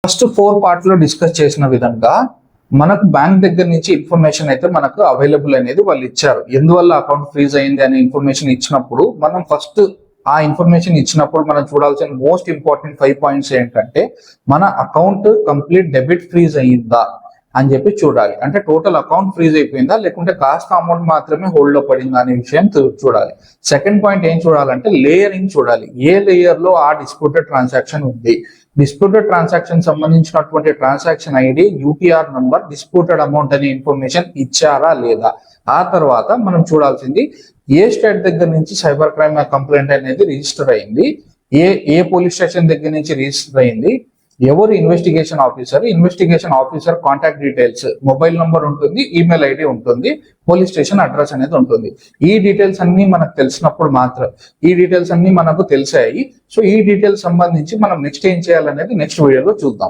First 4 part లో discuss చేసిన విధంగా మనకు బ్యాంక్ దగ్గర నుంచి ఇన్ఫర్మేషన్ అయితే మనకు అవైలబుల్ అనేది వాళ్ళు ఇచ్చారు. ఎందువల్ల అకౌంట్ ఫ్రీజ్ అయింది అనే ఇన్ఫర్మేషన్ ఇచ్చినప్పుడు మనం ఫస్ట్ ఆ ఇన్ఫర్మేషన్ ఇచ్చినప్పుడు మనం చూడాల్సిన మోస్ట్ ఇంపార్టెంట్ 5 పాయింట్స్ ఏంటంటే మన అకౌంట్ కంప్లీట్ డెబిట్ ఫ్రీజ్ అయ్యిందా అని చెప్పి చూడాలి. అంటే టోటల్ అకౌంట్ ఫ్రీజ్ అయిపోయిందా లేకుంటే కాస్త అమౌంట్ మాత్రమే హోల్డ్ లో పడిందా అనే విషయం చూడాలి. సెకండ్ పాయింట్ ఏం చూడాలంటే లేయరింగ్ చూడాలి. ఏ లేయర్ లో ఆ డిస్ప్యూటెడ్ ట్రాన్సాక్షన్ ఉంది, డిస్ప్యూటెడ్ ట్రాన్సాక్షన్ సంబంధించినటువంటి transaction ID, UTR number, disputed amount అనే ఇన్ఫర్మేషన్ ఇచ్చారా లేదా. ఆ తర్వాత మనం చూడాల్సింది ఏ స్టేట్ దగ్గర నుంచి సైబర్ క్రైమ్ కంప్లైంట్ అనేది రిజిస్టర్ అయింది, ఏ పోలీస్ స్టేషన్ దగ్గర నుంచి రిజిస్టర్ అయింది, ఎవరు investigation officer contact details, mobile number ఉంటుంది, ఈమెయిల్ ఐడి ఉంటుంది, పోలీస్ స్టేషన్ అడ్రస్ అనేది ఉంటుంది. ఈ డీటెయిల్స్ అన్ని మనకు తెలిసినప్పుడు మాత్రం ఈ డీటెయిల్స్ అన్ని మనకు తెలిసాయి. సో ఈ డీటెయిల్స్ సంబంధించి మనం నెక్స్ట్ ఏం చేయాలనేది నెక్స్ట్ వీడియోలో చూద్దాం.